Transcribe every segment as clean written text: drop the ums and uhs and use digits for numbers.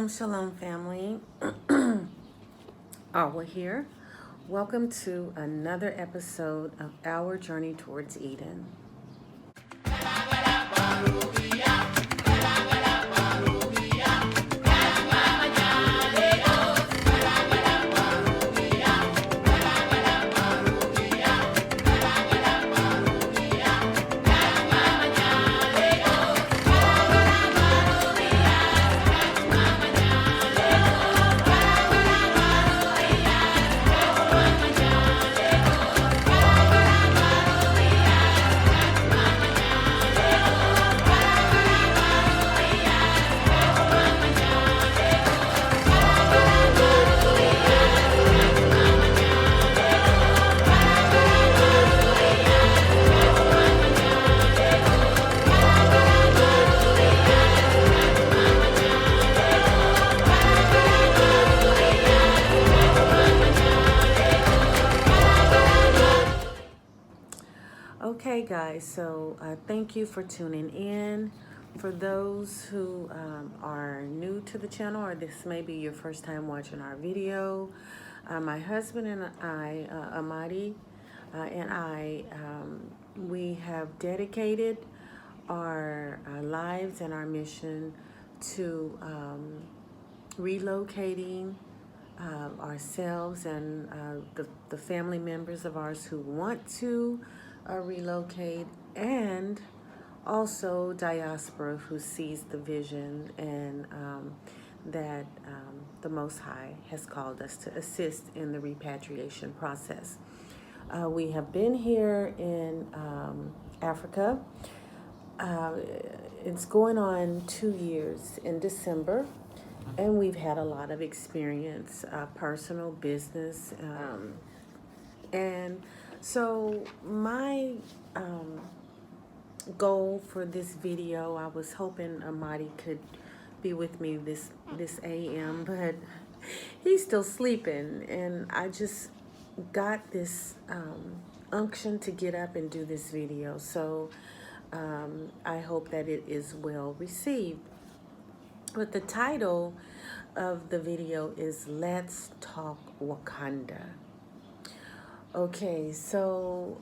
Shalom, shalom, family. We're here. Welcome to another episode of Our Journey Towards Eden. Okay, guys, so thank you for tuning in. For those who are new to the channel, or this may be your first time watching our video, my husband and I, Amadi, and I, we have dedicated our lives and our mission to relocating ourselves and the family members of ours who want to relocate, and also diaspora who sees the vision and that the Most High has called us to assist in the repatriation process. We have been here in Africa. It's going on 2 years in December, and we've had a lot of experience, personal, business, and so my goal for this video, I was hoping Amadi could be with me this AM, but he's still sleeping, and I just got this unction to get up and do this video. So I hope that it is well received. But the title of the video is Let's Talk Wakanda. Okay, so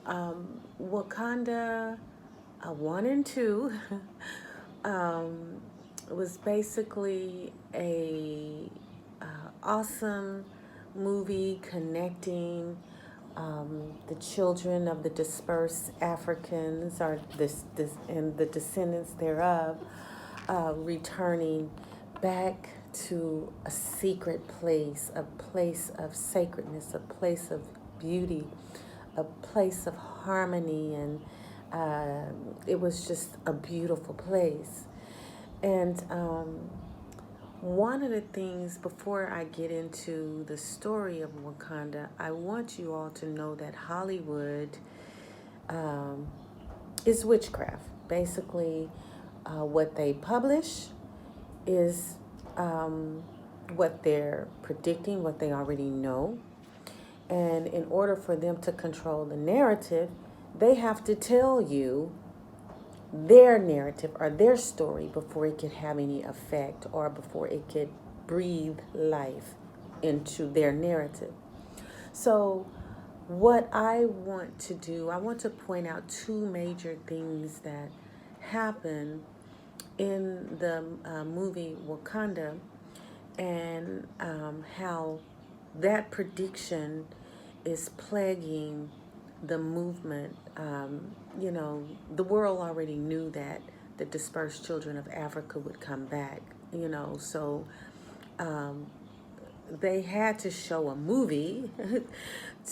Wakanda 1 and 2 was basically a awesome movie connecting the children of the dispersed Africans, or this and the descendants thereof, returning back to a secret place, a place of sacredness, a place of beauty, a place of harmony, and it was just a beautiful place. And one of the things, before I get into the story of Wakanda, I want you all to know that Hollywood is witchcraft. Basically, what they publish is what they're predicting, what they already know. And in order for them to control the narrative, they have to tell you their narrative or their story before it could have any effect, or before it could breathe life into their narrative. So what I want to do, I want to point out two major things that happen in the movie Wakanda, and how that prediction is plaguing the movement. The world already knew that the dispersed children of Africa would come back, so they had to show a movie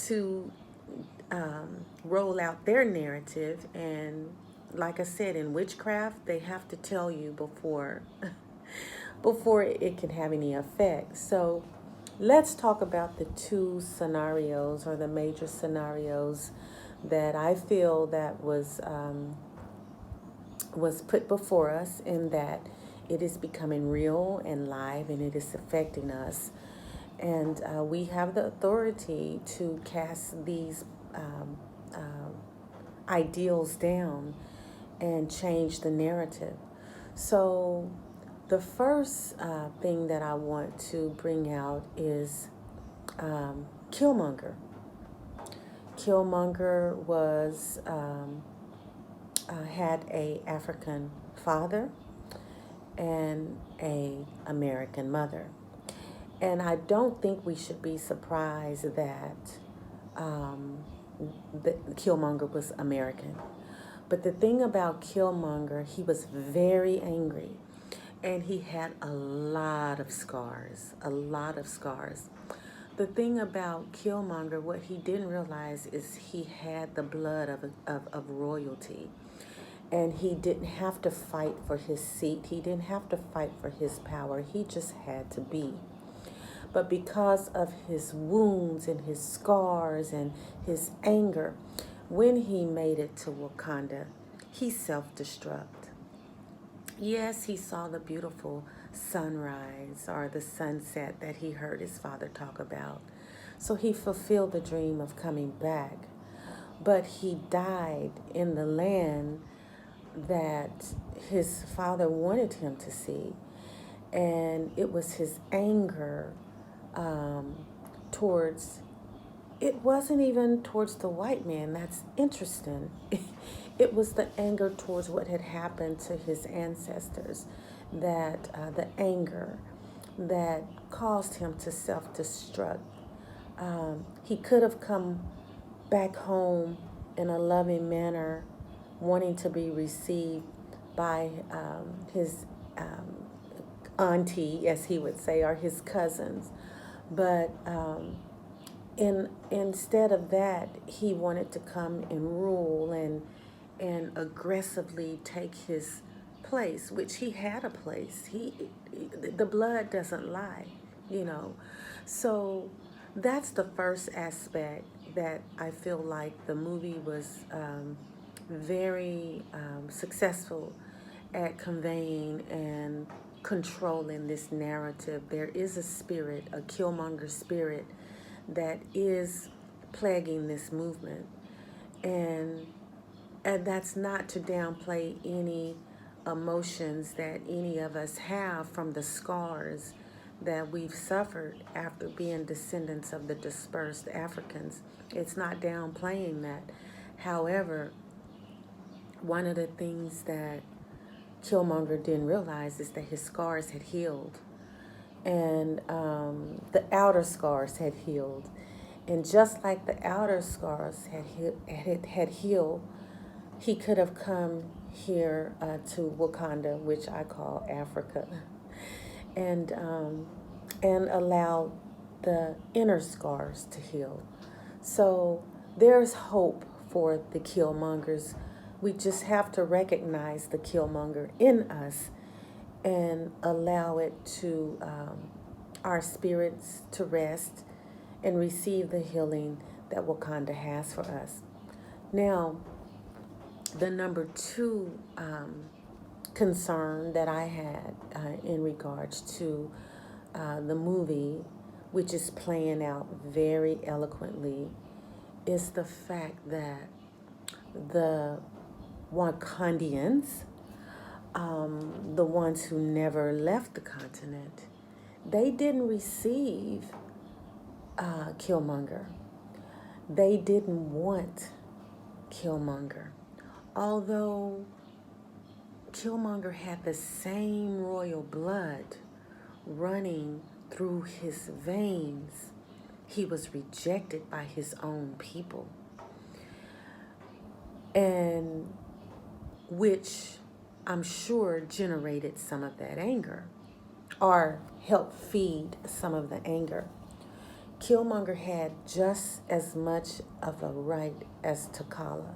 to roll out their narrative. And like I said, in witchcraft, they have to tell you before it can have any effect. So let's talk about the two scenarios, or the major scenarios, that I feel that was put before us, in that it is becoming real and live, and it is affecting us. And we have the authority to cast these ideals down and change the narrative. So The first thing that I want to bring out is Killmonger. Killmonger was had a African father and a American mother, and I don't think we should be surprised that Killmonger was American. But the thing about Killmonger, he was very angry, and he had a lot of scars, a lot of scars. The thing about Killmonger, what he didn't realize is he had the blood of royalty. And he didn't have to fight for his seat. He didn't have to fight for his power. He just had to be. But because of his wounds and his scars and his anger, when he made it to Wakanda, he self-destruct. Yes, he saw the beautiful sunrise or the sunset that he heard his father talk about. So he fulfilled the dream of coming back. But he died in the land that his father wanted him to see. And it was his anger towards, it wasn't even towards the white man. That's interesting. It was the anger towards what had happened to his ancestors, that the anger that caused him to self-destruct. He could have come back home in a loving manner, wanting to be received by his auntie, as he would say, or his cousins. But instead of that, he wanted to come and rule and aggressively take his place, which he had a place. The blood doesn't lie, you know. So that's the first aspect that I feel like the movie was very successful at conveying and controlling this narrative. There is a spirit, a Killmonger spirit, that is plaguing this movement. And that's not to downplay any emotions that any of us have from the scars that we've suffered after being descendants of the dispersed Africans. It's not downplaying that. However, one of the things that Killmonger didn't realize is that his scars had healed, and the outer scars had healed. And just like the outer scars had healed, he could have come here to Wakanda, which I call Africa, and allowed the inner scars to heal. So there's hope for the Killmongers. We just have to recognize the Killmonger in us and allow it to our spirits to rest and receive the healing that Wakanda has for us. Now, the number two concern that I had in regards to the movie, which is playing out very eloquently, is the fact that the Wakandians, the ones who never left the continent, they didn't receive Killmonger. They didn't want Killmonger. Although Killmonger had the same royal blood running through his veins, he was rejected by his own people, and which I'm sure generated some of that anger or helped feed some of the anger. Killmonger had just as much of a right as T'Challa.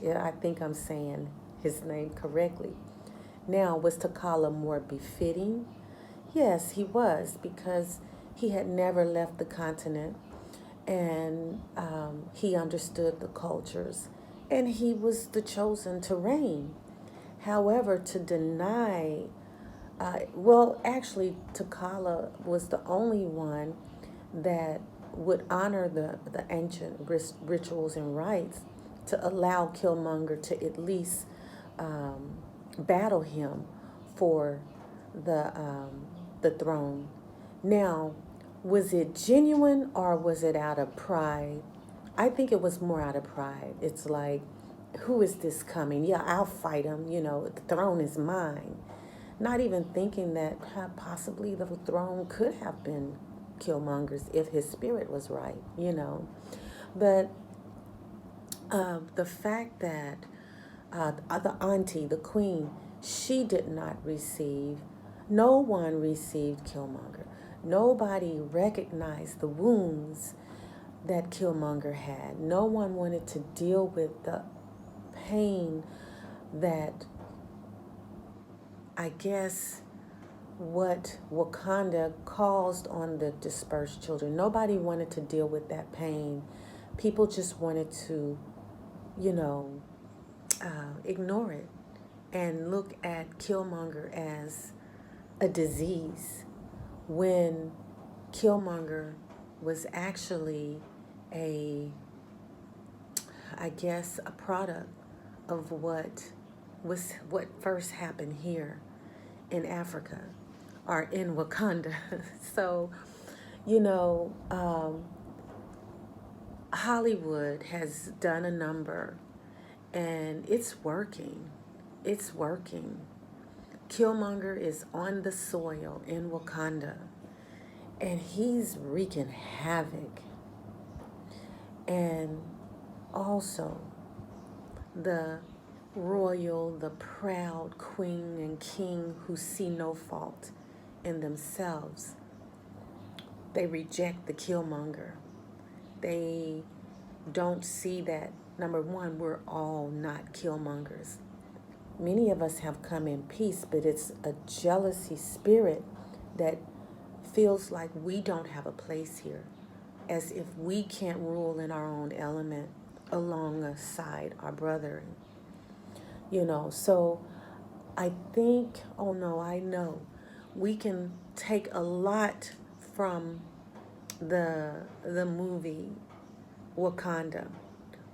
Yeah, I think I'm saying his name correctly. Now, was T'Challa more befitting? Yes, he was, because he had never left the continent, and he understood the cultures, and he was the chosen to reign. However, to deny, actually, T'Challa was the only one that would honor the ancient rituals and rites to allow Killmonger to at least battle him for the um, the throne. Now, was it genuine or was it out of pride? I think it was more out of pride. It's like, who is this coming? Yeah, I'll fight him. The throne is mine. Not even thinking that possibly the throne could have been Killmonger's if his spirit was right. But the fact that the auntie, the queen, she did not receive, no one received Killmonger. Nobody recognized the wounds that Killmonger had. No one wanted to deal with the pain that, I guess, what Wakanda caused on the dispersed children. Nobody wanted to deal with that pain. People just wanted to, you know, ignore it and look at Killmonger as a disease when Killmonger was actually a, I guess, a product of what first happened here in Africa or in Wakanda. So, you know, Hollywood has done a number and it's working. It's working. Killmonger is on the soil in Wakanda and he's wreaking havoc. And also, the the proud queen and king who see no fault in themselves, they reject the Killmonger. They don't see that, number one, we're all not Killmongers. Many of us have come in peace, but it's a jealousy spirit that feels like we don't have a place here, as if we can't rule in our own element alongside our brother. So I think, oh no, I know we can take a lot from the movie Wakanda.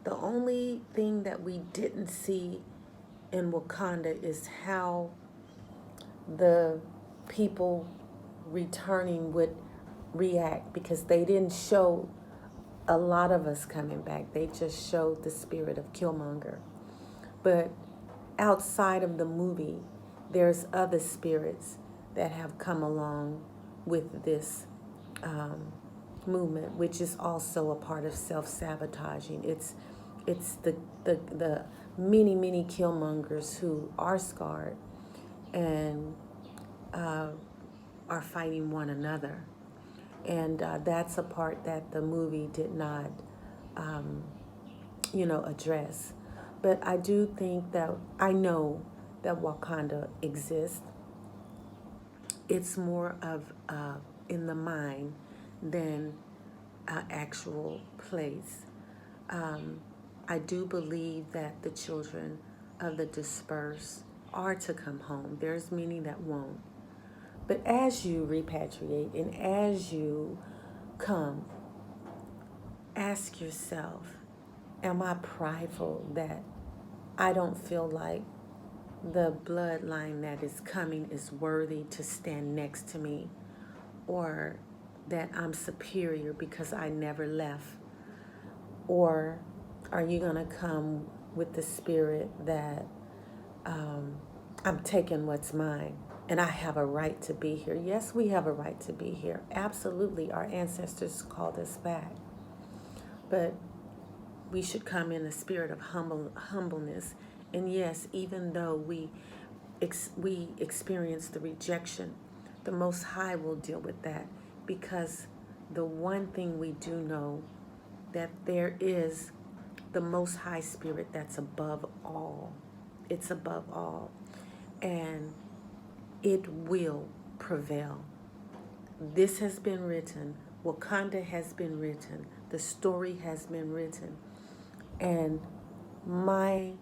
The only thing that we didn't see in Wakanda is how the people returning would react, because they didn't show a lot of us coming back. They just showed the spirit of Killmonger. But outside of the movie, there's other spirits that have come along with this movement, which is also a part of self-sabotaging. It's the many Killmongers who are scarred and are fighting one another. And that's a part that the movie did not, address. But I do think that I know that Wakanda exists. It's more of in the mind than an actual place. I do believe that the children of the dispersed are to come home. There's many that won't. But as you repatriate and as you come, ask yourself, am I prideful that I don't feel like the bloodline that is coming is worthy to stand next to me, or that I'm superior because I never left? Or are you going to come with the spirit that I'm taking what's mine and I have a right to be here? Yes, we have a right to be here. Absolutely. Our ancestors called us back. But we should come in a spirit of humbleness. And yes, even though we experience the rejection, the Most High will deal with that, because the one thing we do know, that there is the Most High Spirit that's above all. It's above all. And it will prevail. This has been written. Wakanda has been written. The story has been written. And my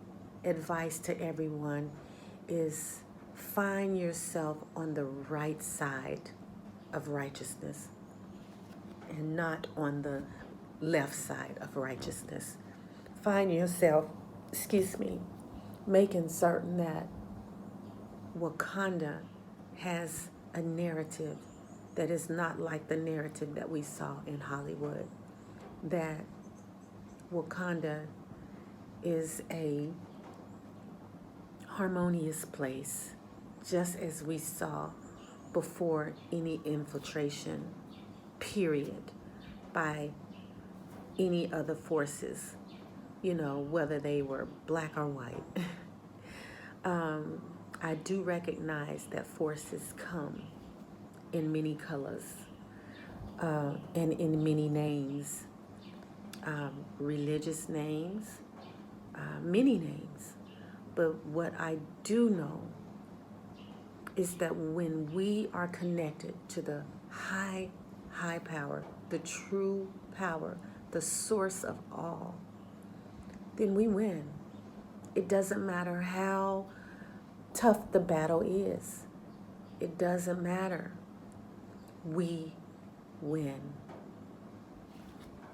advice to everyone is, find yourself on the right side of righteousness and not on the left side of righteousness. Find yourself, making certain that Wakanda has a narrative that is not like the narrative that we saw in Hollywood. That Wakanda is a harmonious place, just as we saw before any infiltration, period, by any other forces, whether they were black or white. I do recognize that forces come in many colors and in many names, religious names, many names. But what I do know is that when we are connected to the high power, the true power, the source of all, then we win. It doesn't matter how tough the battle is. It doesn't matter. We win.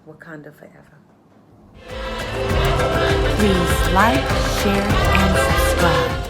Wakanda forever. Please like, share, and subscribe.